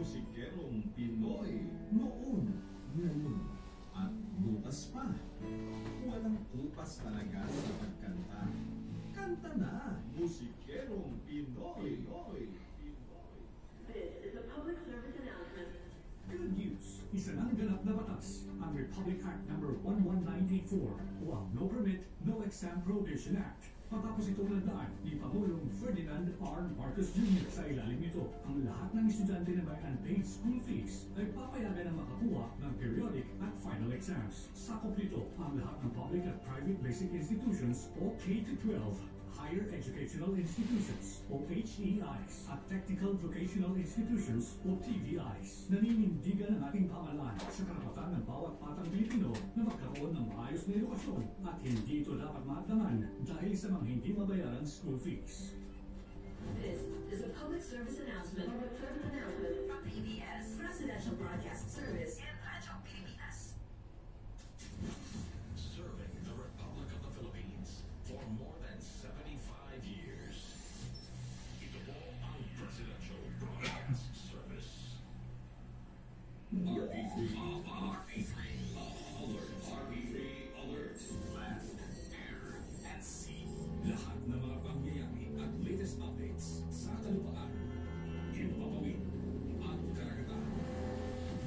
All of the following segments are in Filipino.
musikerong Pinoy noon, ngayon, at bukas pa. Walang upas talaga sa pagkanta. Kanta na, musikerong Pinoy. This is a public service announcement. Good news! Isa nang ganap na batas, ang Republic Act No. 11984 o ang No Permit, No Exam Prohibition Act. Matapos itong landaan ni Pangulong Ferdinand R. Marcos Jr. Sa ilalim nito, ang lahat ng estudyante na may unpaid school fees ay papayagan na makakuha ng periodic at final exams. Sakop nito ang lahat ng public at private basic institutions o K-12, Higher Educational Institutions o HEIs at Technical Vocational Institutions o TVIs. Naninindigan ang ating pamahalaan sa karapatan ng bawat batang Pilipino na magkaroon ng maayos na edukasyon at hindi ito dapat maatlangan dahil sa mga hindi mabayarang school fees. This is a public service announcement from PBS, Presidential Broadcast Service, and Radyo PBS. Serving the Republic of the Philippines for more than 75 years. Ito po ang Presidential Broadcast Service. RP3 Alert. RP3 Alert. Land, air, at sea. Lahat ng mga pangyayari at latest updates sa kalupaan, himpapawid, at karagatan.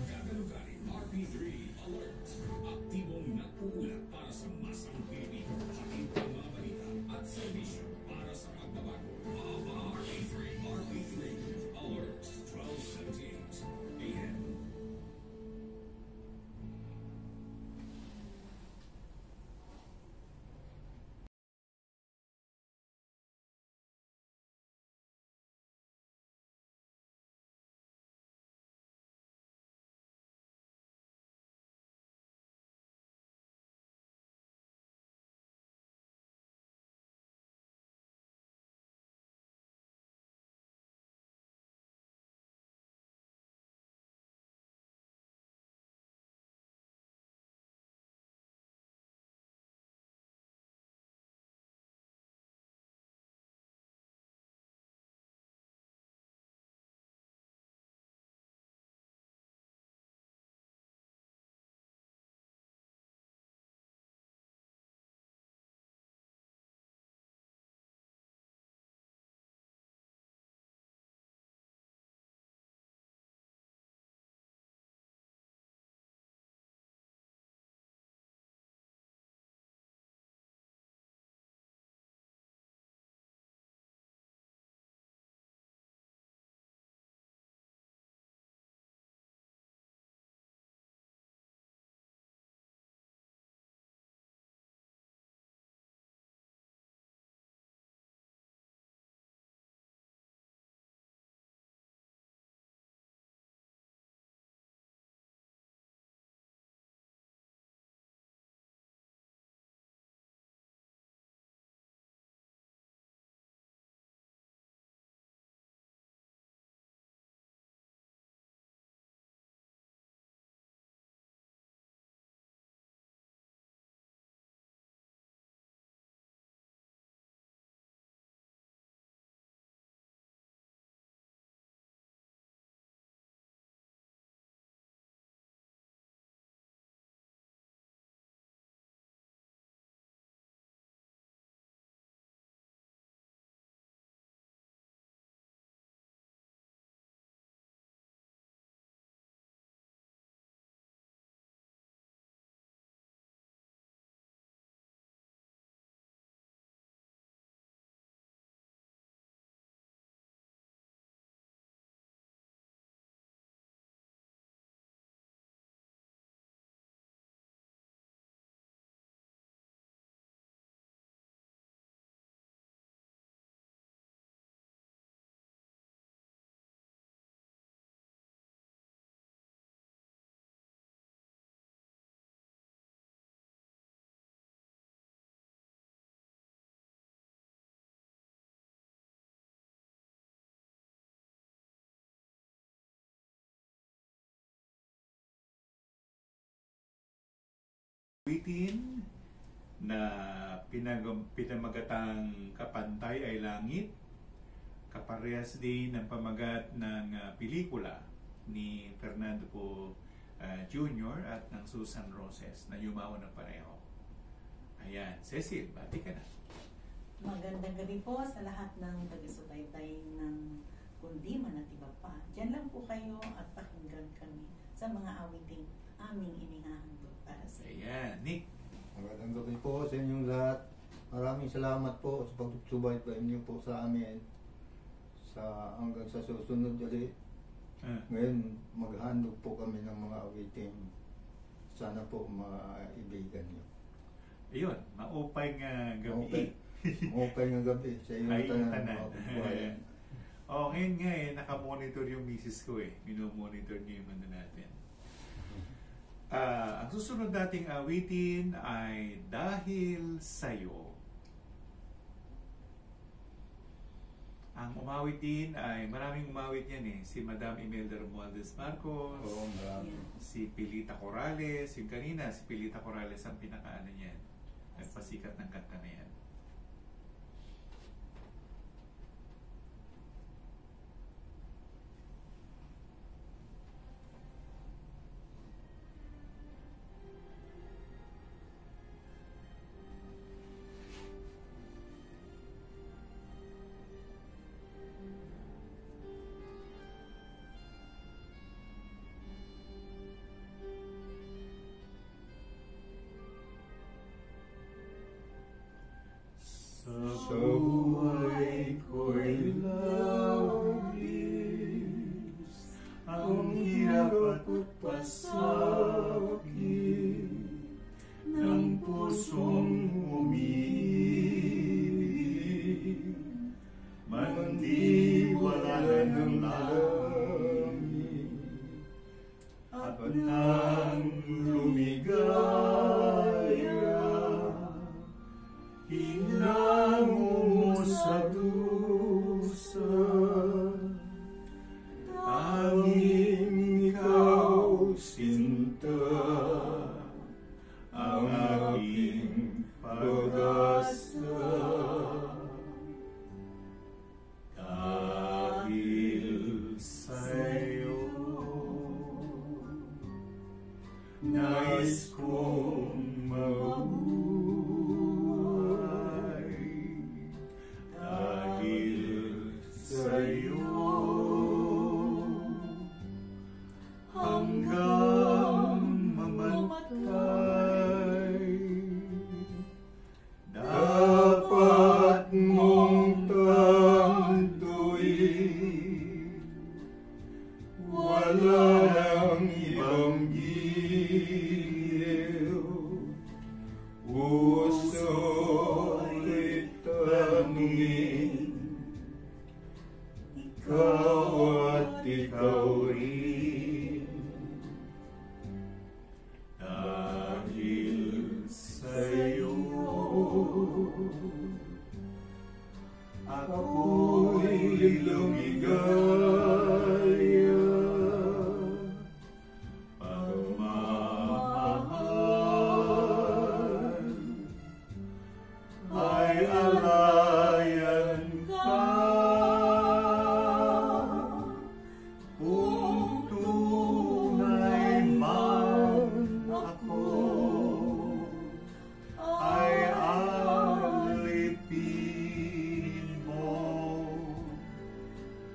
Gagalugarin RP3 Alert. Aktibong nag-uulat para sa masang Pilipino. Hatid ang mga balita at servisyo para sa pagbabago. RP3 Alert. 12:78 AM. Awitin na pinamagatang Kapantay ay Langit, kaparehas din ng pamagat ng pelikula ni Fernando po Jr. at ng Susan Roses na yumaon ng pareho. Ayan, Cecil, bati ka na. Magandang gabi po sa lahat ng taga-subaybay ng Kundiman at iba pa. Diyan lang po kayo at pakinggan kami sa mga awiting aming inihahandog para sa inyo. Ayan, Nick. Magandang gabi po sa inyong lahat. Maraming salamat po sa pagsubaybay niyo po sa amin. Hanggang sa susunod ulit. Ngayon, maghandog po kami ng mga awiting. Sana po maibigan niyo. Ayun, maupay nga gabi. Maupay nga gabi sa inyong tanan. Ngayon nga nakamonitor yung misis ko Minomonitor niya yung ano natin. Ang susunod nating awitin ay Dahil Sa'yo. Ang umawit din ay, maraming umawit yan si Madam Imelda Romualdez Marcos, si Pilita Corrales, yung kanina, si Pilita Corrales ang pinakaano niyan, nagpasikat ng kanta na yan. Sa buhay ko'y labis, ang hirap at pasakit ng pusong umibig, mandiwala ng langit, at nang lumigaya, hinango mo sa dusa, tanging ikaw, sinta, ang aking pag-asa. Dahil sa'yo, nais kong mabuhay. Dahil sa'yo, hanggang mamatay, dapat mong tanduin, wala nang ibang giliw, puso'y tanging ikaw at ikaw rin. Dahil sa'yo, ako'y lumigaya. Pagmamahal ay alayan ka, kung tunay man ako ay alipin mo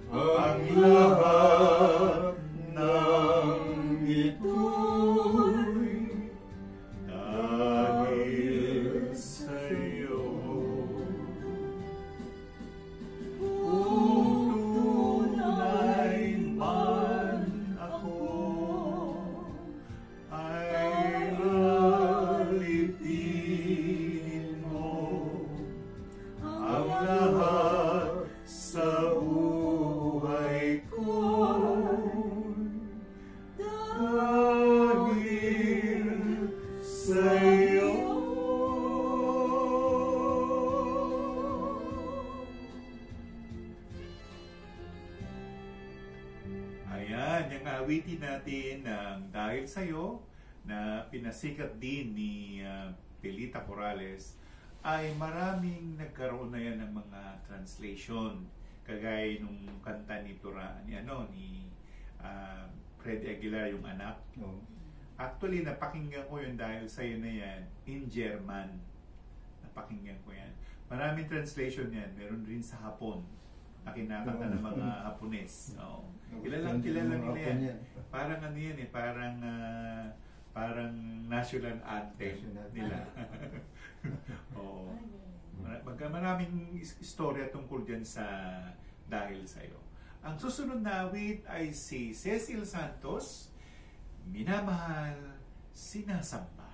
ang lahat ng ito'y dahil sa'yo. Kung tunay man ako ay alipin mo ang lahat sa buhay ko, dahil sa'yo. Ayan, yung awitin natin ng Dahil Sa'yo na pinasikat din ni Pilita Corrales ay maraming nagkaroon na yan ng mga translation, kagaya nung kanta ni Freddy Aguilar, yung anak. Oo. Actually, napakinggan ko yun dahil sa'yo na yan, in German. Napakinggan ko yan. Maraming translation yan. Meron rin sa Hapon na kinakanta ng mga Hapones. Oo. Kilalang nila yan. Parang ano yan eh, parang national anthem nila. Oo. Maraming istorya tungkol dyan sa dahil sa'yo. Ang susunod na awit ay si Cecil Santos, Minamahal, Sinasamba.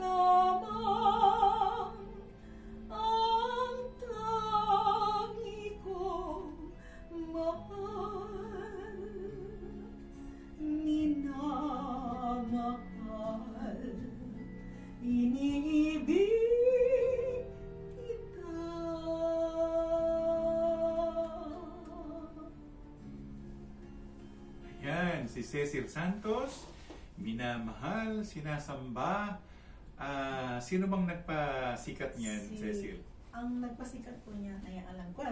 Lamang ang tangi kong mahal, minamahal, iniibig kita. Ayan, si Cecil Santos, Minamahal, Sinasamba. Sino bang nagpasikat niyan, Cecil? Ang nagpasikat po niya, ay alam ko,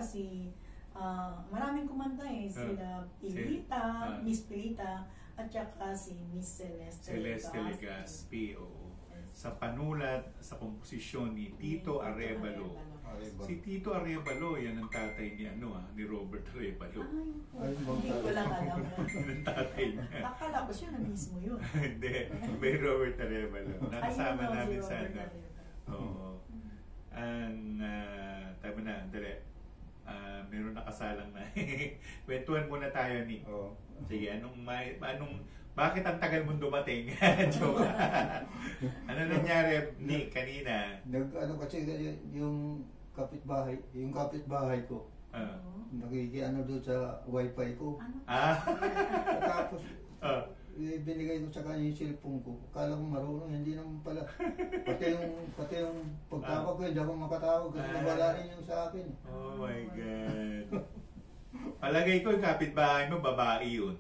maraming kumanta eh. Sila Pilita, Miss Pilita, at saka si Miss Celeste Celeste Legaspi, oo. sa panulat, sa komposisyon ni Tito Arevalo. Arevalo. Si Tito Arevalo, yan ang tatay ni ni Robert Arevalo. Ay, hindi ko lang alam. Yan ang tatay niya. Akala ko siya na mismo yun. Hindi, may Robert Arevalo. Nakasama Ayun, namin si sa Robert ano. Arevalo. Oo. Ang, tama na, dali. Meron nakasalang na. Kwentuhan muna tayo, Nick. Oo. Sige, bakit ang tagal mong dumating? Joke. Ano nangyari, Nick, kanina? Nag-ano kasi yung kapitbahay ko, Ah. nakikiano doon sa wifi ko. Ano? Ah? Tapos, Ah. binigay ko sa kanya yung cellphone ko. Akala ko marunong, hindi naman pala. Pati yung pagtawag ko, hindi ako makatawag kasi nawala rin yung sa akin. Oh my God. Palagay ko yung kapitbahay mo, babae yun.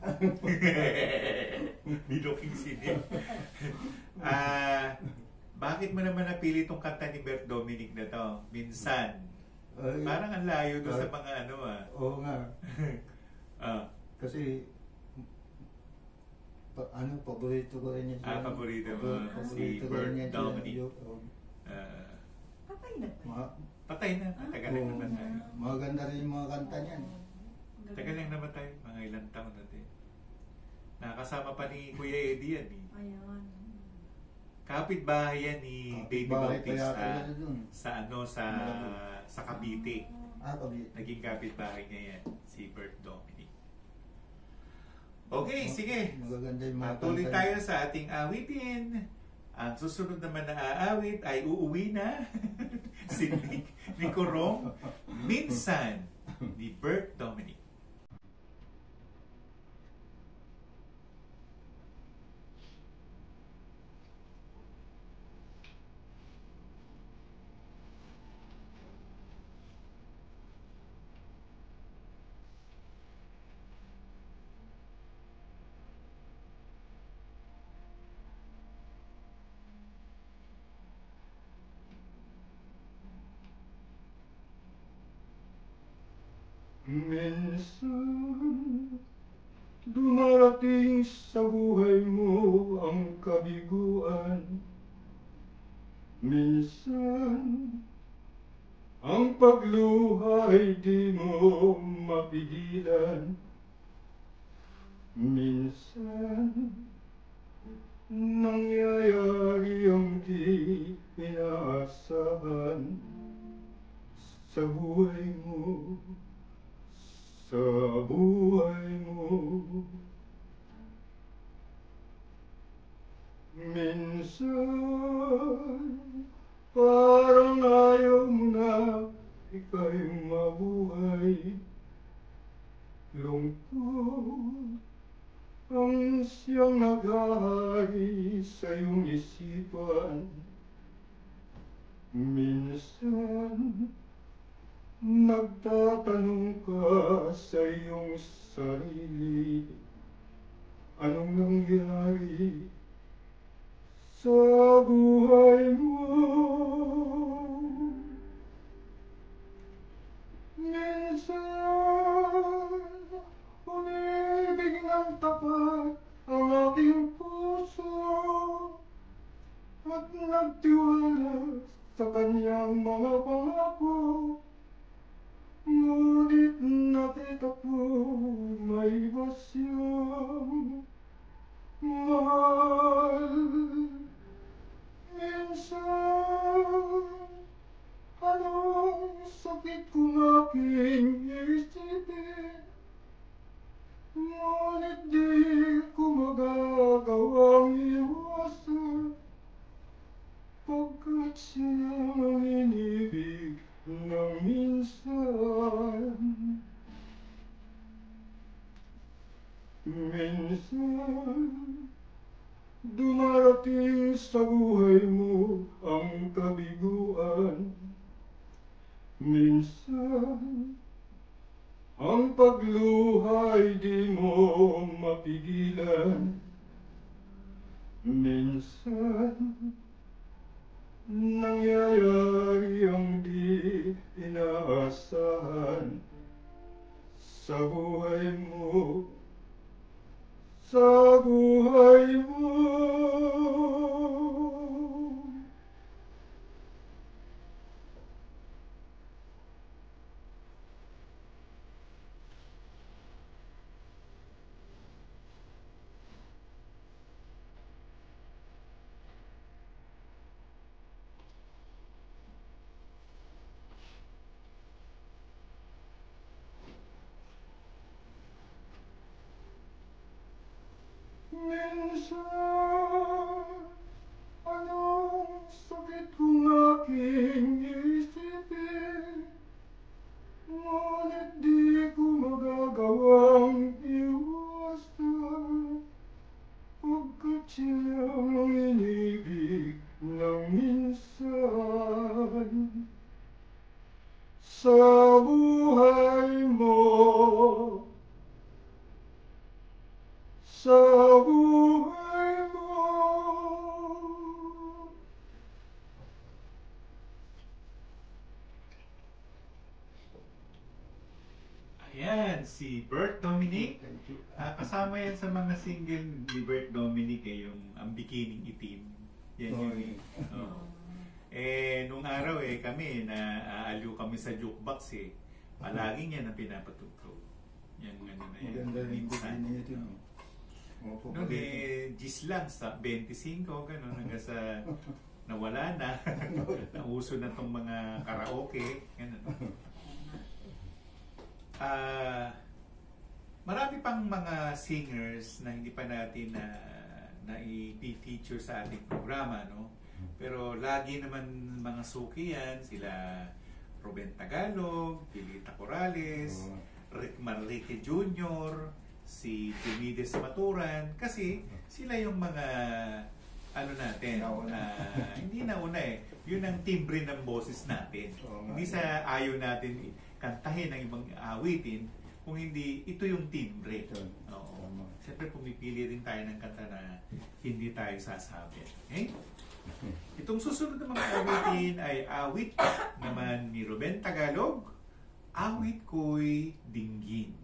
Niloking sinin. Bakit mo naman napili itong kanta ni Bert Dominic na to? Minsan. Ay, Parang ang layo doon sa mga Oo nga. Ah, Kasi, paborito ko rin niya. paborito mo. Si Paborito ko Bert rin niya siya. Dominic. Ah, Patay na ba? Patay na. Tagal lang naman tayo. maganda rin yung mga kanta niyan. Tagal lang naman tayo. Mga ilang taon natin. Nakasama pa ni Kuya Eddie yan. Ayun. Kapitbahay yan ni Baby Bahay kaya Bautista pala dun. sa Cavite. Cavite. Naging kapitbahay niya yan, si Bert Dominic. Okay, sige. Magaganda yung mga Tuloy kanta tayo sa ating awitin. Ang susunod naman na aawit ay uuwi na si Nico Rong, Minsan ni Bert Dominic. Minsan, dumarating sa buhay mo ang kabiguan. Minsan, ang pagluha ay di mo mapigilan. Minsan, nangyayari ang di inaasahan sa buhay mo. Sa buhay mo. Minsan, parang ayaw mo na ika'y mabuhay. Lungkot ang siyang naghahari sa iyong isipan. Minsan, nagtatanong ka sa iyong sarili, anong nangyari sa buhay mo? Minsan, umibig ng tapat ang aking puso at nagtiwala sa kanyang mga pangako. Ngunit nakita ko may iba siyang mahal. Minsan, anong sakit kung aking isipin, ngunit di ko magagawang iwasan, pagkat siya ang inibig ng minsan. Minsan, dumarating sa buhay mo ang kabiguan. Minsan, ang pagluha ay di mo mapigilan. Minsan, nangyayari ang di inaasahan sa buhay mo. Sa buhay mo. minsan, anong sakit kong aking isipin, ngunit di ko magagawang iwasan, pagkat siyang inibig ng minsan. Sa buhay mo, sa buhay mo. Ayan, si Bert Dominic. Kasama yan sa mga single ni Bert Dominic yung Ang Bikining Itim. Yan yun. Oh. Nung araw kami, naaaliw kami sa jukebox palaging yan ang pinapatugtog. Yan ano na yan. Maganda rin Minsan. ito. Noon gis lang sa 25, gano'n, hanggang sa nawala na. Nauso na tong mga karaoke. Gano'n. Marami pang mga singers na hindi pa natin na i-feature sa ating programa, no? Pero lagi naman mga suki yan, sila Ruben Tagalog, Pilita Corrales, Rick Manrique Jr., si Diomedes Maturan, kasi sila yung mga ano natin, hindi nauna yun ang timbre ng boses natin. Hindi sa ayaw natin kantahin ang ibang awitin, kung hindi, ito yung timbre. Oo. Siyempre pumipili rin tayo ng kanta na hindi tayo sasabi. Okay? Itong susunod na mga awitin ay awit naman ni Ruben Tagalog, Awit Ko'y Dinggin.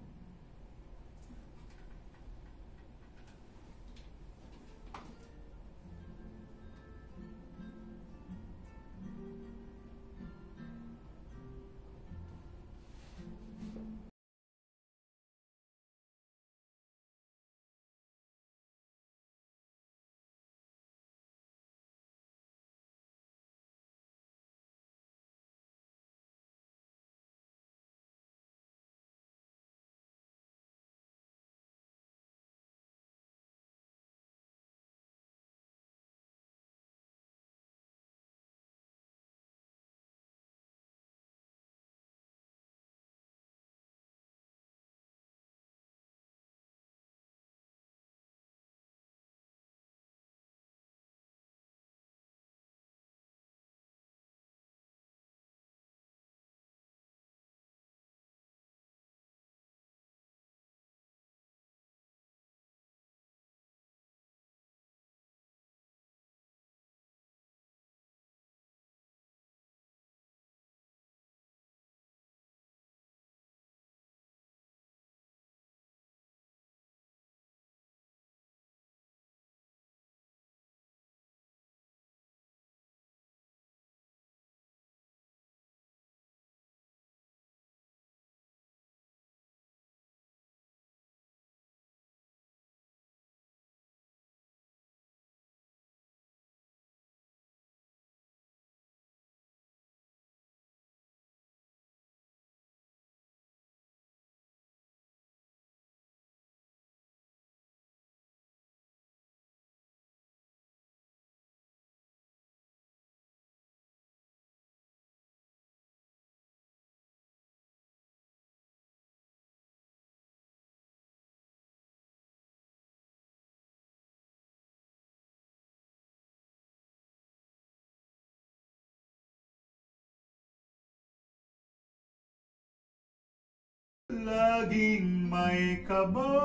Laging may kaba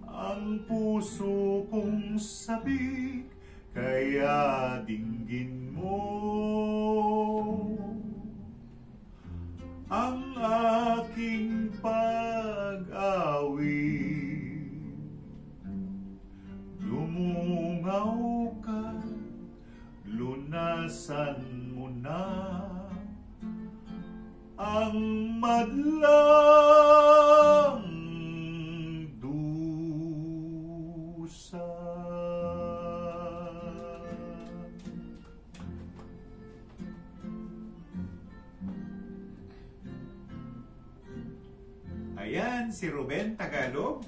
ang puso kong sabik, kaya dinggin mo ang aking pag-awit. Lumungaw ka, lunasan mo na ang madlang dusa. Ayan, si Ruben Tagalog.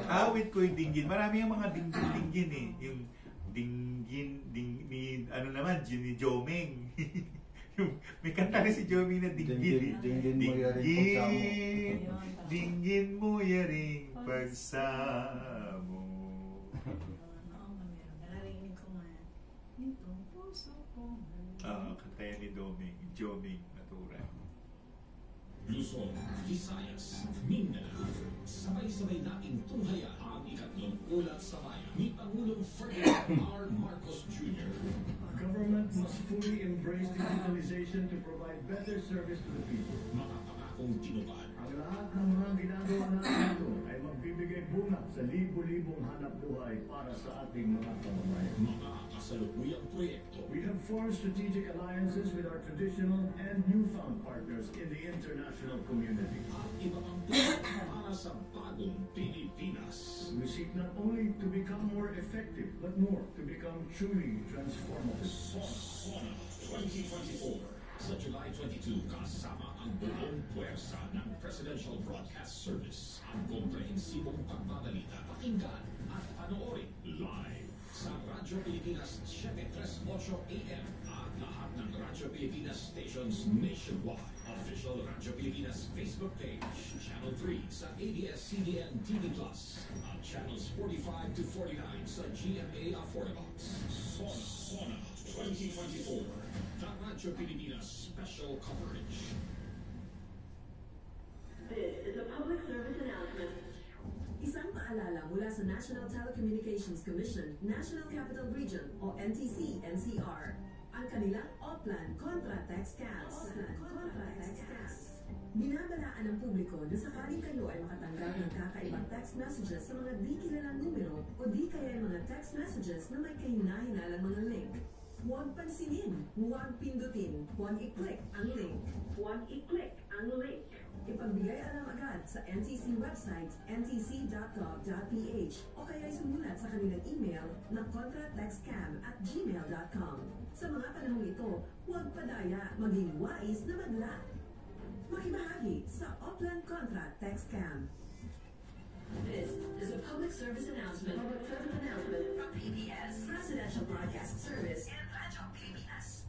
Awit ko yung dinggin. Marami yung mga dinggin eh. Yung dinggin, ni, ano naman, ni Jomeng. Yung, may kanta na si Jomeng na dinggin eh. Dinggin mo yaring pagsamo. Dinggin mo yaring pagsamo. Narinig ko nga. Nitong puso ko. Kanta yan ni Jomeng Natura. Luzon, Visayas, Mindanao. Sabay-sabay nating tunghaya ang ikatlong ulat sa bayan ni Pangulong Ferdinand R. Marcos Jr. Government must fully embrace digitalization to provide better service to the people. Mga pangakong tinupad. Ang lahat ng mga ginagawa natin ito ay magbibigay bunga sa libo-libong hanap buhay para sa ating mga kababayan. Mga kasalukuyang proyekto. We have formed strategic alliances with our traditional and newfound partners in the international community. At iba pang plano para sa bagong Pilipinas. We seek not only to become more effective, but more to become truly transformative. SONA 2024. Sa July 22, kasama ang buong puwersa ng Presidential Broadcast Service. Ang komprehensibong pagbabalita, pakinggan at panoorin live sa Radyo Pilipinas 738 AM at lahat ng Radyo Pilipinas stations nationwide. Official Radyo Pilipinas Facebook page, Channel 3 sa ABS-CBN TV Plus at Channels 45 to 49 sa GMA Affordabox. SONA 2024. The Radyo Pilipinas Special Coverage. This is a public service announcement. Isang paalala mula sa National Telecommunications Commission, National Capital Region o NTC-NCR. Ang kanilang Oplan Contra-Text Cast. Binabalaan ng publiko na sakaling kayo ay makatanggap ng kakaibang text messages sa mga di kilalang numero o di kaya mga text messages na may kahina-hinalang mga link. Huwag pansinin, huwag pindutin, huwag i-click ang link. Huwag i-click ang link. Ipagbigay alam agad sa NTC website ntc.gov.ph o kaya sumulat sa kanilang email na contratextcam@gmail.com. Sa mga panahong ito, huwag padaya, maging wais na madla. Makibahagi sa Oplan Contra Text Cam. This is a public service announcement. From PBS, Presidential Broadcast Service, and Radyo Pilipinas.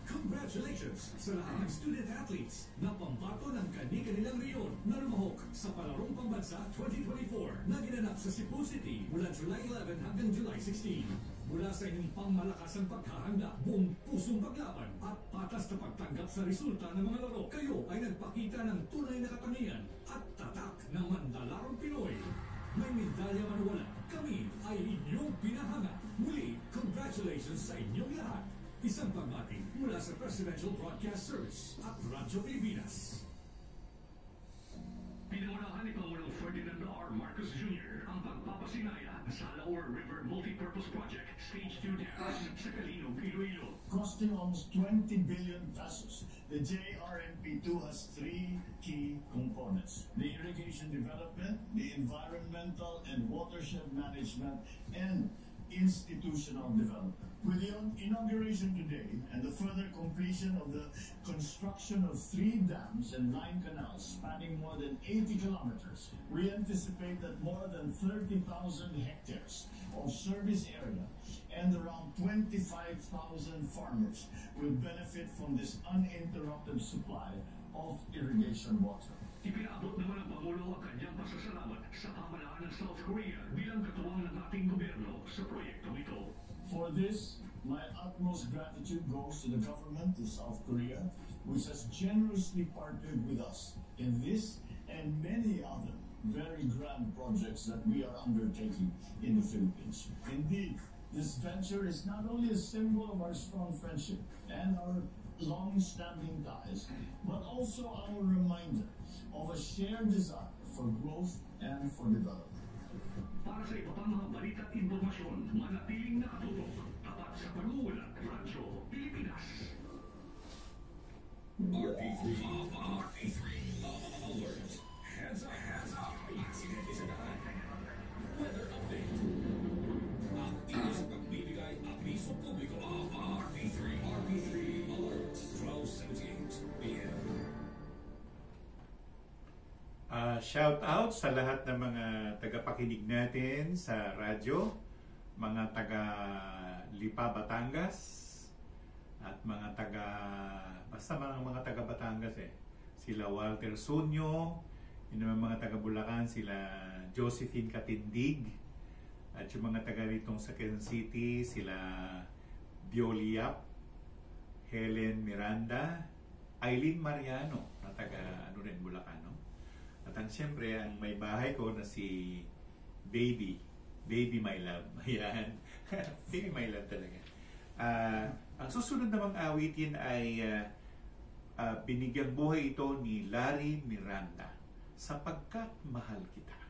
Congratulations sa lahat ng student athletes na pambato ng kani-kanilang reyon na lumahok sa Palarong Pambansa 2024 na ginanap sa Cebu City mula July 11 hanggang July 16. Mula sa inyong pangmalakasang paghahanda, buong pusong paglaban at patas na pagtanggap sa resulta ng mga laro, kayo ay nagpakita ng tunay na katangian at tatak ng Mandalarong Pinoy. May medalya man o wala, kami ay inyong pinahanga. Muli, congratulations sa inyong lahat. Isang pagbati mula sa Presidential Broadcast Service at Radyo Pilipinas. Pinaunahan ni Pangulong Ferdinand R. Marcos Jr. ang pagpapasinaya sa Laur River Multipurpose Project Stage 2 Dam sa Calino, Iloilo. Costing almost 20 billion pesos, the JRMP2 has three key components: the irrigation development, the environmental and watershed management, and institutional development. With the inauguration today and the further completion of the construction of 3 dams and 9 canals spanning more than 80 kilometers, we anticipate that more than 30,000 hectares of service area and around 25,000 farmers will benefit from this uninterrupted supply of irrigation water. Ipinabot naman ng Pangulo ang kanyang pasasalamat sa pamahalaan ng South Korea bilang katuwang ng ating gobyerno sa proyektong ito. For this, my utmost gratitude goes to the government of South Korea, which has generously partnered with us in this and many other very grand projects that we are undertaking in the Philippines. Indeed, this venture is not only a symbol of our strong friendship and our long-standing ties, but also our reminder of a shared desire for growth and for development. Para sa iba pang mga balita at impormasyon, manatiling nakatutok, tapat sa pag-uulat, Radyo Pilipinas. RP3 alert. Hands up. Accident is agad. Weather update. Aktibo sa pagbibigay abiso publiko. RP3 alert. 12:78 p.m. Shout out sa lahat ng mga tagapakinig natin sa radyo, mga taga Lipa, Batangas, at mga taga, basta mga taga Batangas Sila Walter Sunyo, yung mga taga Bulacan, sila Josephine Katindig, at yung mga taga ritong sa Quezon City, sila Bioliap, Helen Miranda, Eileen Mariano, na taga Bulacan, no? At siyempre, ang may bahay ko na si Baby My Love. Ayan. Baby My Love talaga. Ang susunod namang awitin ay binigyang buhay ito ni Larry Miranda, Sapagkat Mahal Kita.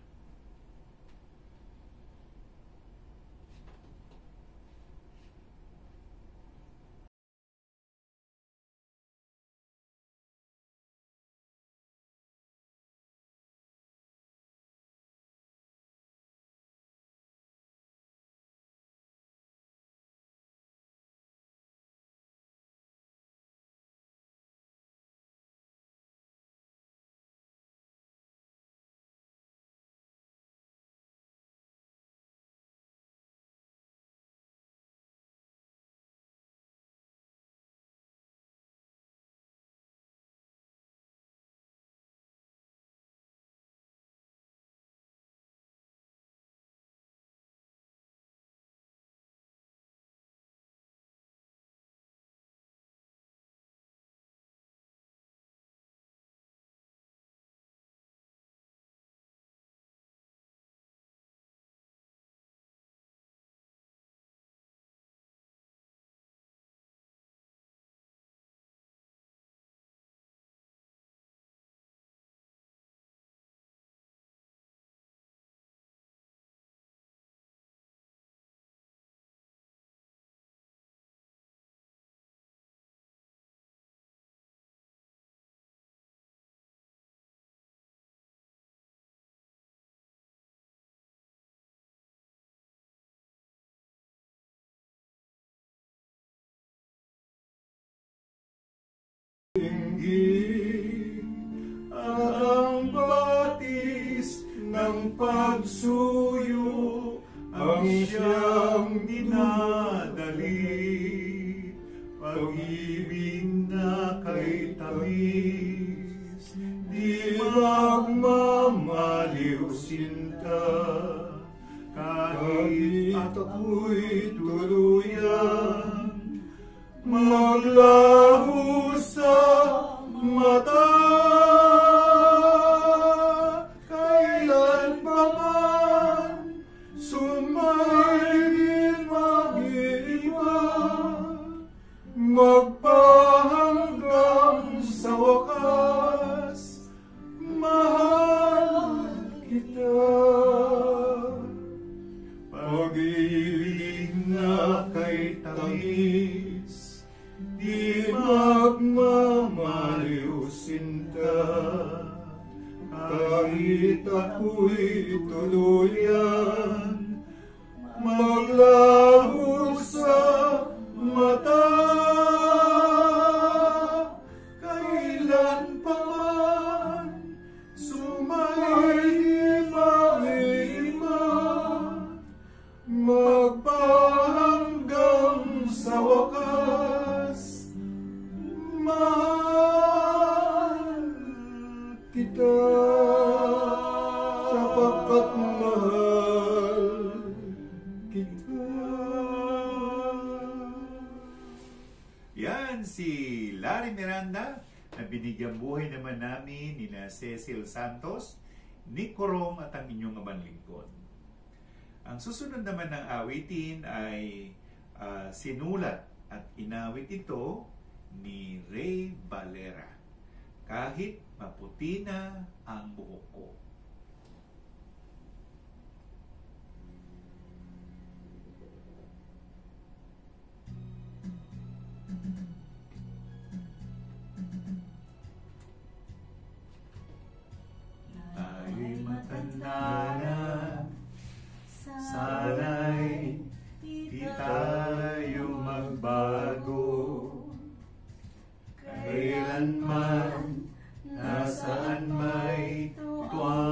Ang batis ng pagsuyo ang siyang dinadali, pag-ibig na kay tamis, di magmamaliw sinta, kahit ako'y tuluyan maglaho sa mata, kailan pa man sumayin mag-iiba, magpahanggang sa wakas, mahal kita. Pag-ibig na kay tamis, di magmamaliw sinta, kahit ako'y tuluyan maglaho sa mata, kailan pa man sumay mag-iba, magpahanggang sa wakas, mahal kita, sapagkat mahal kita. Yan si Larry Miranda, na binigyang buhay naman namin ni Cecil Santos, Nick Corong at ang inyong abang lingkod. Ang susunod naman ng awitin ay sinulat at inawit ito ni Ray Valera, Kahit Maputi na ang Buhok Ko. Tayo'y matanda na, sana'y di tayo magbago. Kailanman, nasaan may tuwa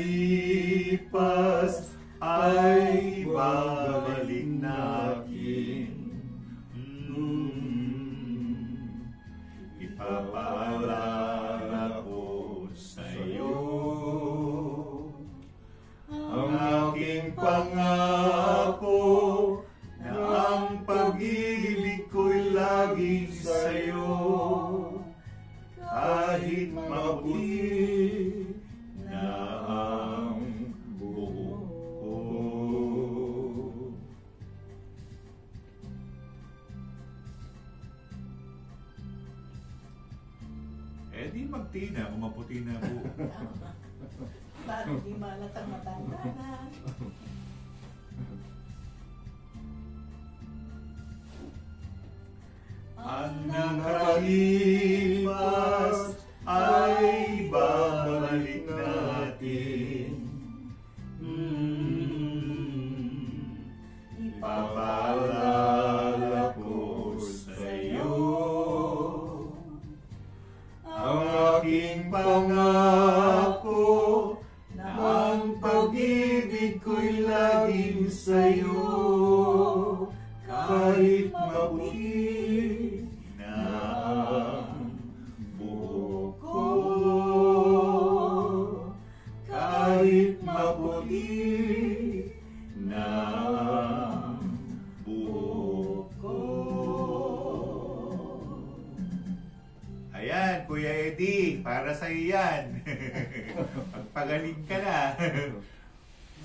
nakalipas ay babalik natin. Ipapaalala ko sa'yo ang aking pangako na ang pag-ibig ko'y laging sa'yo. Kahit maputi na ang buhok ko. Eh di magtina kung maputi na buhok. Bakit di malatang matanda na? Ang nakalipas ay babalik natin. Ipapaalala ko sa'yo ang aking pangako na ang pag-ibig ko'y laging sa'yo. Kahit maputi na ang buhok ko, kahit maputi na ang buhok ko. Ayan, Kuya Eddie, para sa yan. Pagpagaling ka na.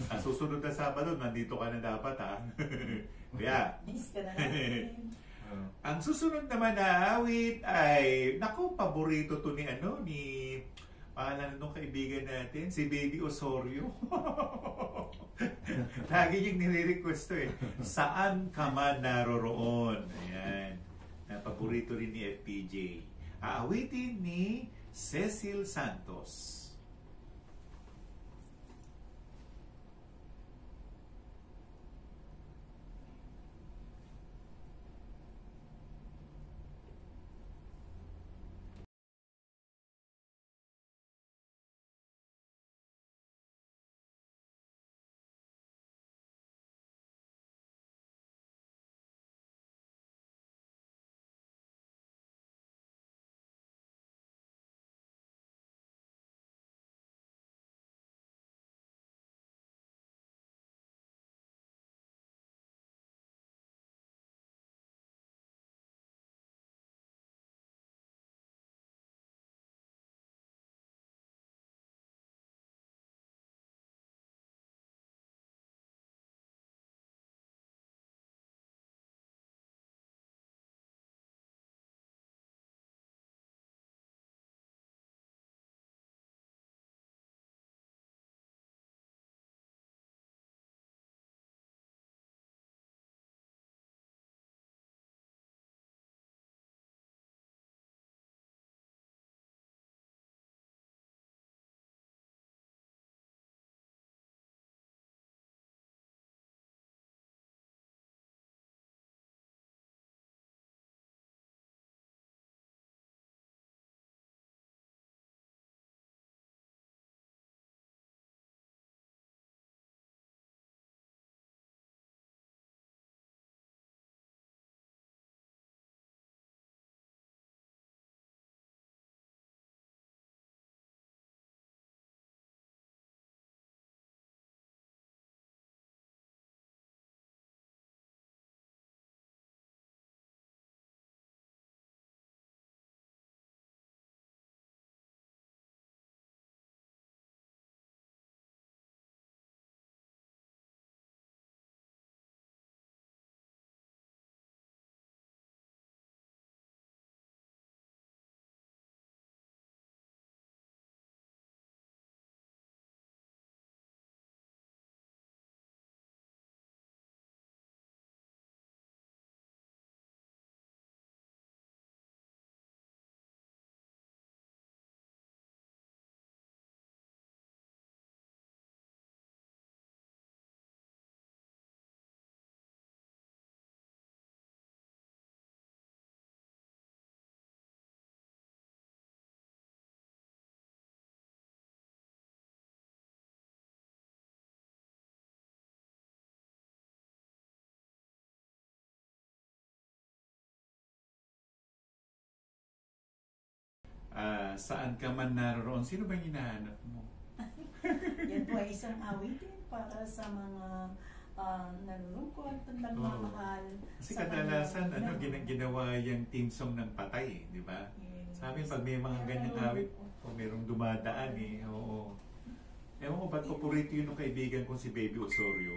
Sa susunod na Sabado, nandito ka na dapat, ha? Kaya, Miss ka na natin. ang susunod naman na awit ay, naku, paborito to ni pangalan nung kaibigan natin, si Baby Osorio. Lagi niyang nire-request to eh. Saan ka man naroroon? Ayan. Na paborito rin ni FPJ. Aawitin ni Cecil Santos. Saan ka man naroon, sino ba hinahanap mo? Yan po ay isang awitin para sa mga nalulungkot at nagmamahal. Kasi sa kadalasan, kanyang ginawa yung team song ng patay, di ba? Yes. Sa amin, pag may mga ganyang awit, o merong dumadaan oo. Ewan ko, ba't paborito yun ng kaibigan ko si Baby Osorio?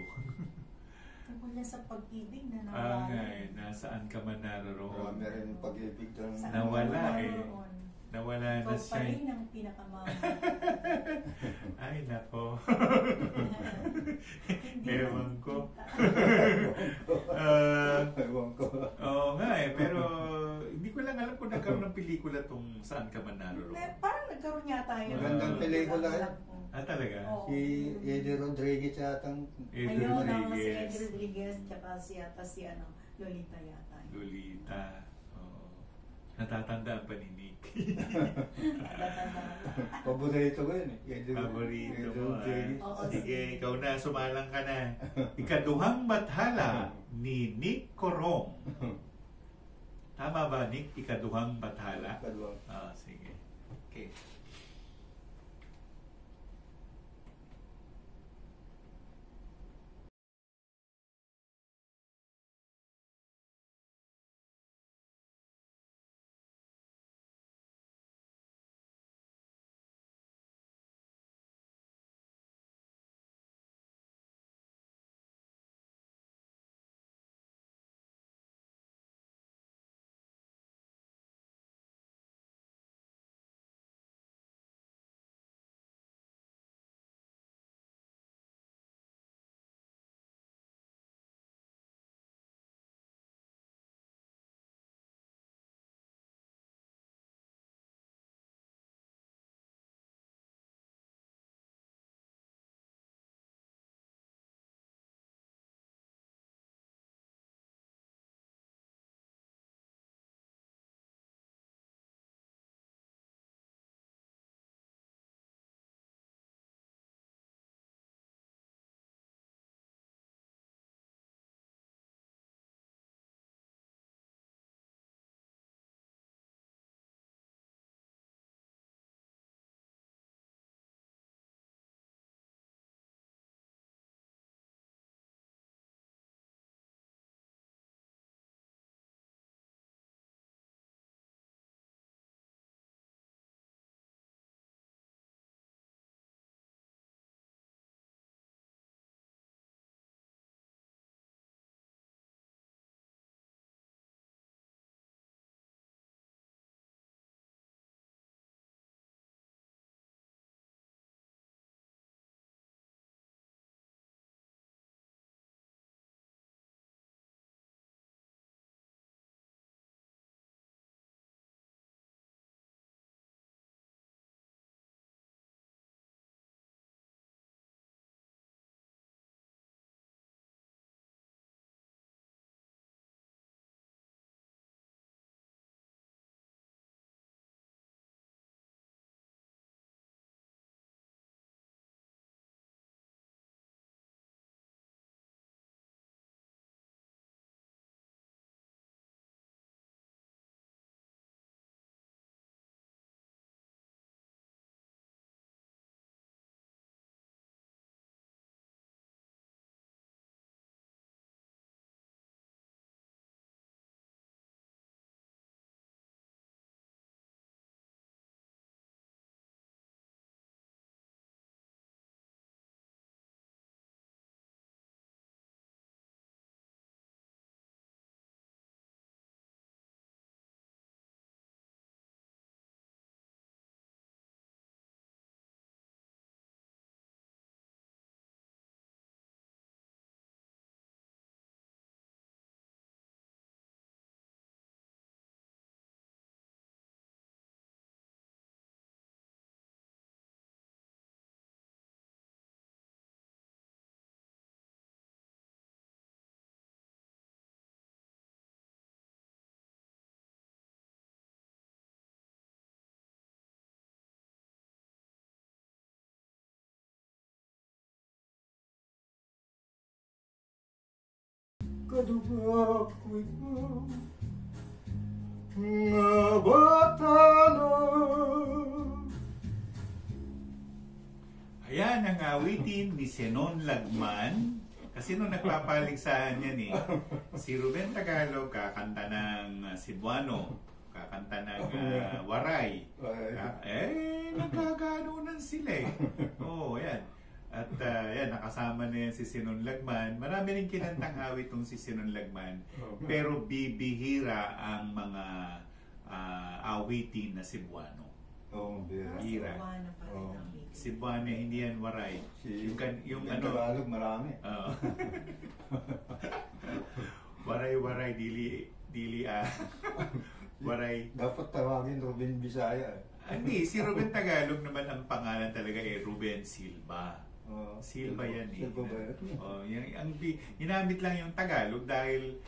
Tungkol na sa pag-ibig na nasaan ka man naroon. Marami rin pag-ibig doon. Nawala Nawala na Ikaw pa siya. rin ang pinakamahal. Ay, nako. Hindi Ewan ko. Ewan ko. Oo nga pero hindi ko lang alam kung nagkaroon ng pelikula tong Saan Ka Man Naroon. Parang nagkaroon yata yun. Magandang pelikula yan. Talaga? Oo. Si Eddie Rodriguez yatang Eddie Ayun, si Rodriguez. Eddie Rodriguez, tsaka si Lolita yata. Lolita. Oo. Natatandaan pa ni Nick. Paborito ko yun eh. Paborito mo. Oo, Sige, ikaw na, sumalang ka na. Ikaduhang bathala ni Nick Corong. Tama ba, Nick? Ikaduhang bathala? Kalawang. Sige. Okay. Kadugak ko ikaw, Nga batalo. Ayan ang awitin ni Zenon Lagman. Kasi nung nagpapaligsahan yan si Ruben Tagalog kakanta ng Cebuano, kakanta ng Waray. Nagkaganunan sila Oo, yan. At yan, nakasama na yan si Zenon Lagman. Marami rin kinantang awit tong si Zenon Lagman. Pero bibihira ang mga awitin na Cebuano. Bihira. Cebuano, hindi yan Waray. Yung Tagalog marami. Waray, dili Waray. Dapat tawagin Ruben Bisaya. Hindi, si Ruben Tagalog naman ang pangalan talaga Ruben Silva. Silva yan Silva ba yan? Ginamit lang yung Tagalog dahil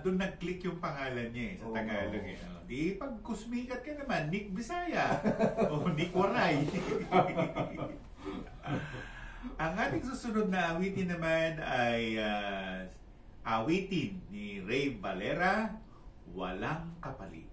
doon nag-click yung pangalan niya sa Tagalog. Di pag kusmikat ka naman, Nick Bisaya o Nick Waray. Ang ating susunod na awitin naman ay awitin ni Ray Valera, Walang Kapalit.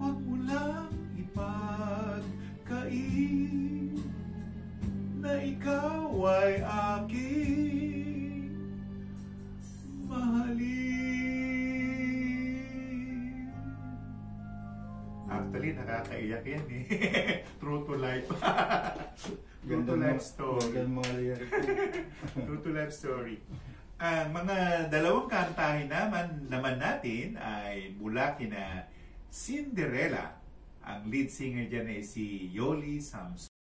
Huwag mo lang ipagkain na ikaw ay aking mahalin. Actually, nakakaiyak yan eh. True to life. True to life story. True to life story. Ang mga dalawang kantahin naman natin ay mula kina Cinderella. Ang lead singer dyan ay si Yoli Samson.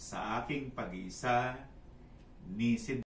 Sa aking pag-iisa ni Sid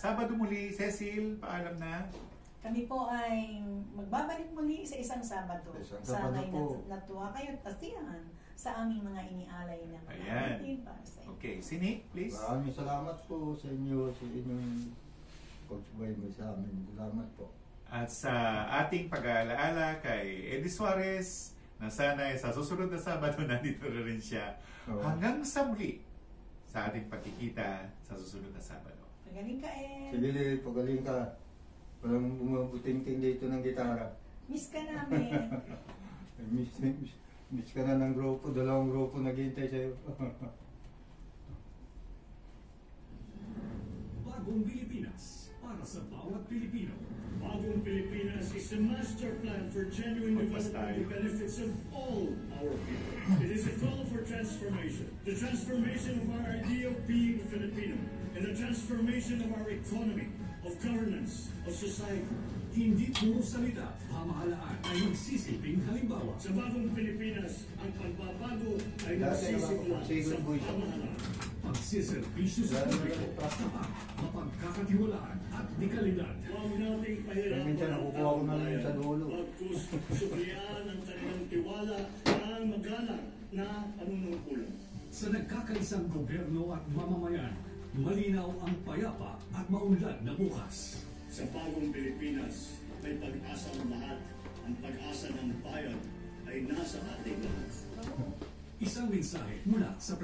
Sabado muli, Cecil, paalam na. Kami po ay magbabalik muli sa isang Sabado. Isang Sabado Sana'y po. natuwa kayo at pasiyahan sa aming mga inialay na mga Ayan. awitin para sa inyo. Okay, si Nick, please. Maraming salamat po sa inyo, sa inyong pagsubaybay sa amin. Salamat po. At sa ating pag-aalaala kay Eddie Suarez, na sana sa susunod na Sabado nandito na rin siya. Oo. Hanggang sa muli sa ating pagkikita sa susunod na Sabado. Magaling ka, Ed. Sige, pagaling ka. Walang bumubuting-ting dito ng gitara. Miss ka namin. Miss ka na ng grupo, dalawang grupo naghihintay sa'yo. Bagong Pilipinas para sa bawat Pilipino. Bagong Pilipinas is a master plan for genuine Magpas development tayo. that benefits of all our people. It is a call for transformation. The transformation of our idea of being Filipino and the transformation of our economy, of governance, of society. Hindi puro salita, pamahalaan ay magsisilbing halimbawa. Sa bagong Pilipinas, ang pagbabago ay Dati naman nagsisimula ako, Sigurd sa Boy siya. pamahalaan. Pagsiservisyo sa publiko, tapat, mapagkakatiwalaan at dekalidad. Huwag nating pahirapan Minsan nakukuha ko na lang sa dulo. Bagkus suplian ang kanilang tiwala ng magalang na panunungkulan. Sa nagkakaisang gobyerno at mamamayan, malinaw ang payapa at maunlad na bukas. Sa bagong Pilipinas, may pag-asa ang lahat. Ang pag-asa ng bayan ay nasa ating lahat. Isang mensahe mula sa